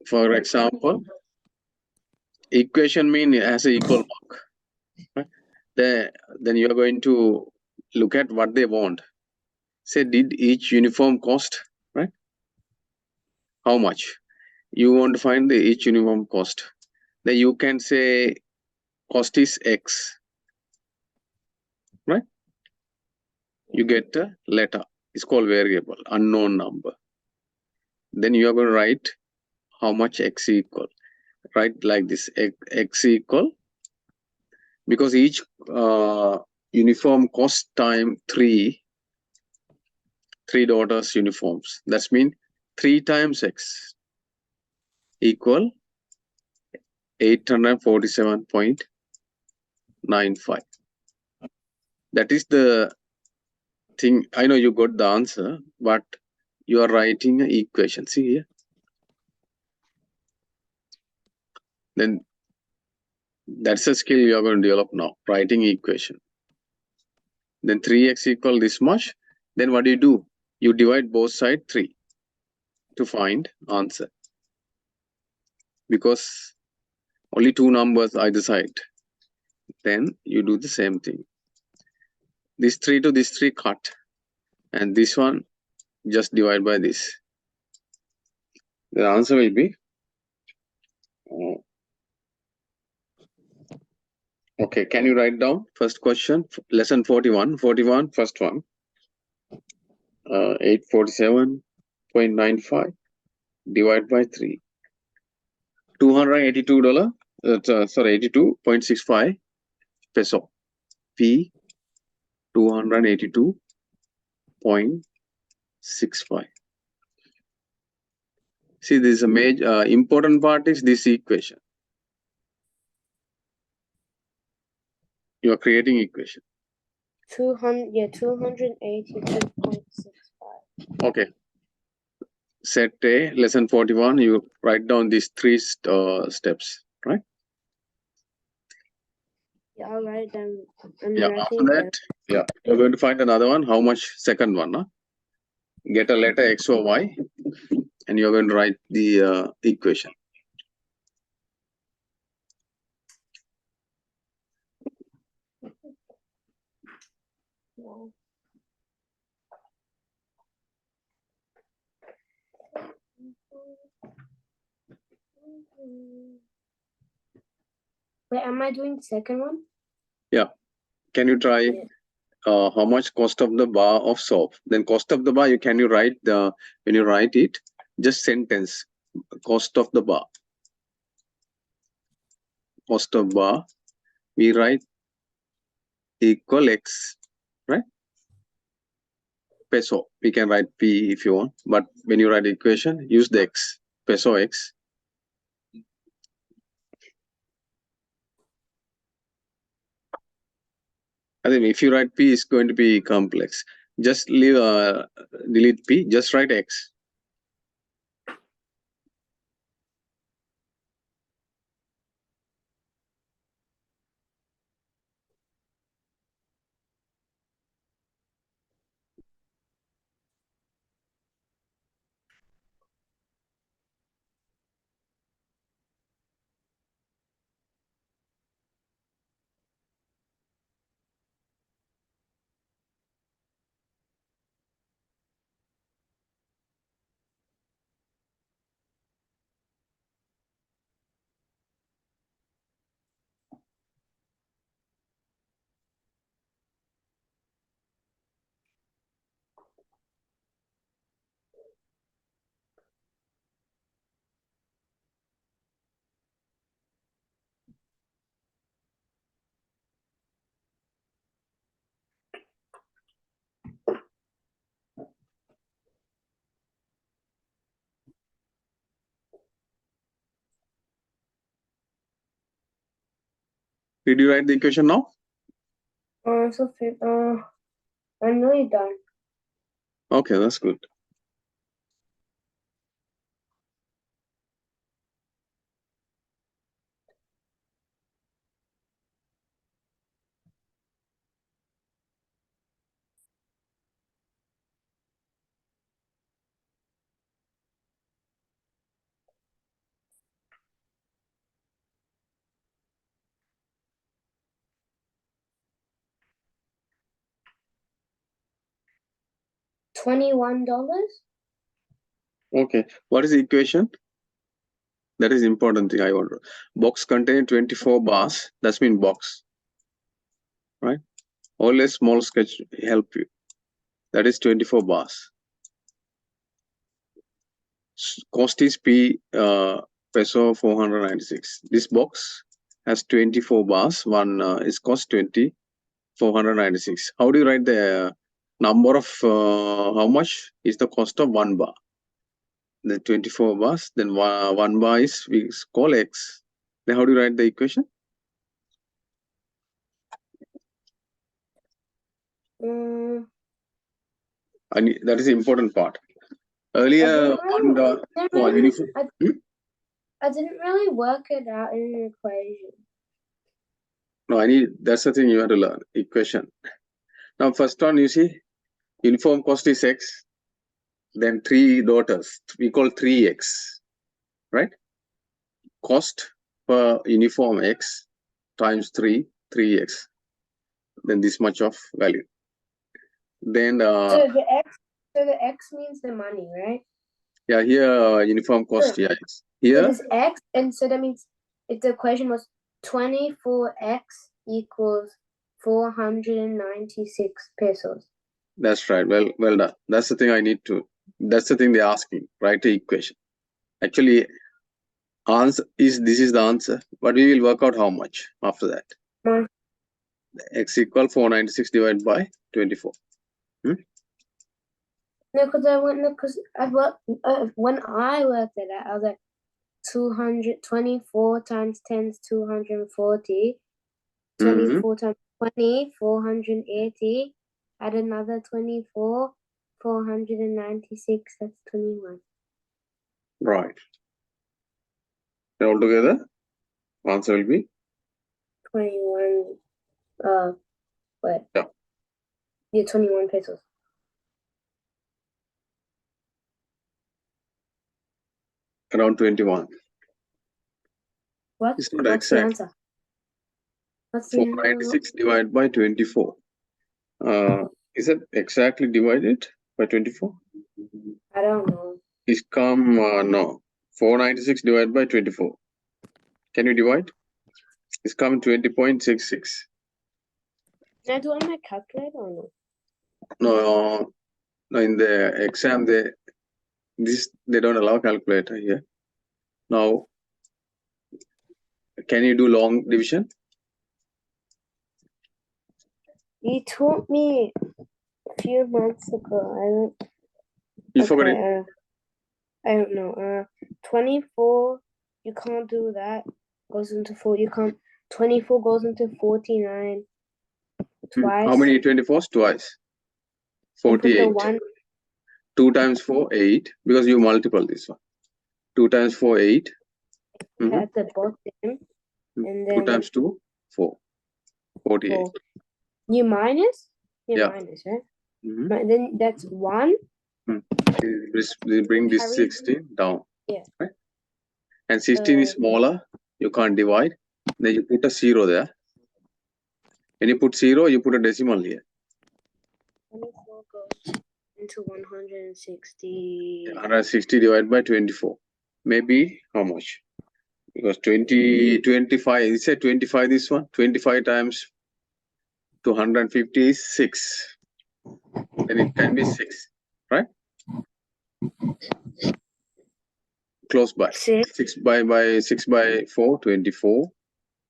For example, equation mean has an equal mark. Right? Then you are going to look at what they want. Say, did each uniform cost, right? How much? You want to find the each uniform cost. Then you can say cost is X, right? You get a letter. It's called variable, unknown number. Then you are going to write how much X equal. Write like this, X equal, because each uniform cost time three daughters uniforms. That's mean 3 times X equal 847.95. That is the thing. I know you got the answer, but you are writing an equation. See here. Then that's a skill you are going to develop now, writing equation. Then 3x equal this much. Then what do? You divide both sides 3 to find answer. Because only 2 numbers either side. Then you do the same thing. This 3 to this 3 cut. And this one just divide by this. The answer will be okay. Can you write down first question? Lesson 41, first one. 847.95 divided by 3. $282. Sorry, 82.65 peso. P 282.65. See, this is a major important part is this equation. You are creating equation. 282.65. Okay. Set A, lesson 41, you write down these 3 steps, right? Yeah, I'll write them. Yeah, after that, yeah, you're going to find another one. How much? Second one, huh? Get a letter X or Y, and you're going to write the equation. Wait, am I doing the second one? Yeah. Can you try how much cost of the bar of soap? Then cost of the bar, when you write it, just sentence, cost of the bar. Cost of bar, we write equal X, right? Peso, we can write P if you want, but when you write equation, use the X, peso X. I think if you write P, it's going to be complex. Just leave, delete P, just write X. Did you write the equation now? I'm nearly done. Okay, that's good. $21. Okay. What is the equation? That is important thing I want to. Box containing 24 bars. That's mean box. Right? Always small sketch help you. That is 24 bars. Cost is P peso 496. This box has 24 bars. One is cost 496. How do you write the number of how much is the cost of one bar? The 24 bars. Then one bar is we call X. Then how do you write the equation? And that is the important part. Earlier on the uniform. I didn't really work it out in an equation. No, that's the thing you have to learn. Equation. Now, first one, you see, uniform cost is X. Then 3 daughters. We call 3X. Right? Cost per uniform X times 3X. Then this much of value. Then so the X means the money, right? Yeah, here uniform cost. Yeah, here it is X, and so that means if the equation was 24X equals 496 pesos. That's right. Well done. That's the thing I need to. That's the thing they're asking. Write the equation. Actually, answer is this is the answer, but we will work out how much after that. X equal 496 divided by 24. No, because when I worked it out, I was like 224 times 10 is 240. 24 times 20, 480. Add another 24, 496. That's 21. Right. And altogether, answer will be 21. What? Yeah, 21 pesos. Around 21. What? It's not What's the exact. answer? What's the 496 divided by 24. Is it exactly divided by 24? I don't know. It's come no. 496 divided by 24. Can you divide? It's come 20.66. Can I do it on my calculator or no? No, in the exam they don't allow calculator here. Now, can you do long division? You taught me a few months ago. You forgot it. I don't know. 24. You can't do that. Goes into 4. You can't. 24 goes into 49 twice. How many 24s? Twice. 48. 2 times 4, 8. Because you multiple this one. 2 times 4, 8. At the bottom. And then 2 times 2, 4. 48. 4. You minus? Yeah. Minus, right? Then that's 1. We bring this 16 down. Yeah. Right? And 16 is smaller. You can't divide. Then you put a 0 there. When you put 0, you put a decimal here. 24 goes into 160. 160 divided by 24. Maybe how much? Because 25, you said 25 this one. 25 times 250 is 6. Then it can be 6. Right? Close by. 6 by 4, 24.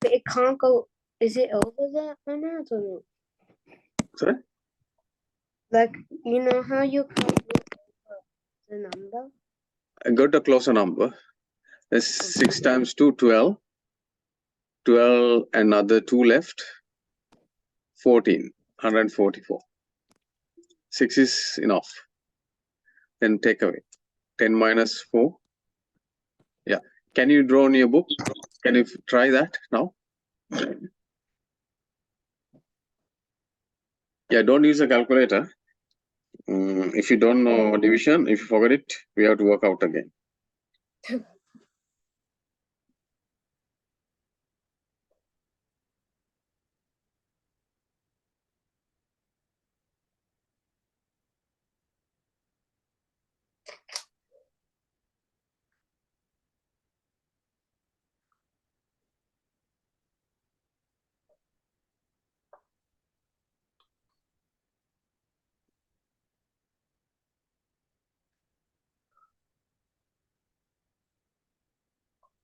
But it can't go. Is it over that amount or no? Sorry? Like, you know how you can't the number? I got a closer number. That's 6 times 2, 12. 12, another 2 left. 14, 144. 6 is enough. Then take away. 10 minus 4. Yeah. Can you draw in your book? Can you try that now? Yeah, don't use a calculator. If you don't know division, if you forget it, we have to work out again.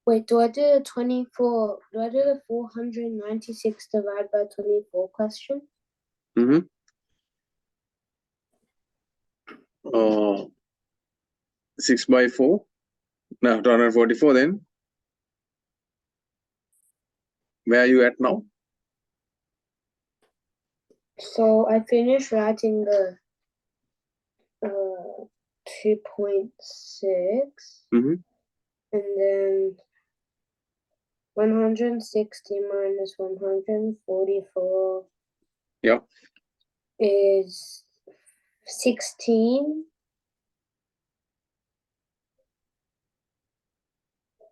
Wait, do I do the 24? Do I do the 496 divided by 24 question? Mm-hmm. 6 by 4. Now 244 then. Where are you at now? So I finished writing the 2.6, Mm-hmm. and then 160 minus 144 Yeah. is 16.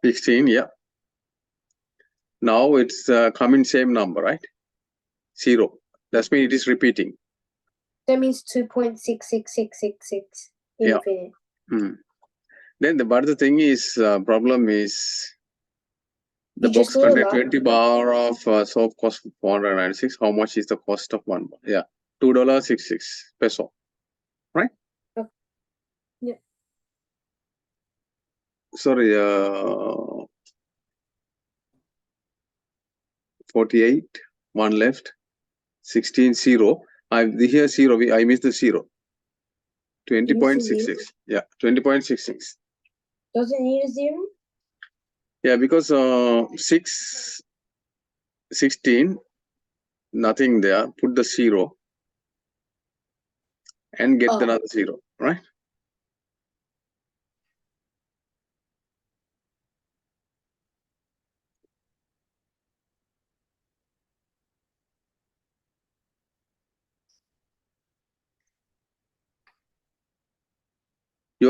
16, yeah. Now it's coming same number, right? 0. That means it is repeating. That means 2.66666 Yeah. infinite. Then but the thing is, problem is the You box just do a contains lot. 20 bar of soap cost 496. How much is the cost of one bar? Yeah, $2.66 peso. Right? Yeah. Sorry, 48, one left, 16, 0. Here 0, I missed the 0. You missed a 20.66. zero? Yeah, 20.66. Does it need a zero? Yeah, because 6, 16, nothing there. Put the 0 and get Oh. another 0, right?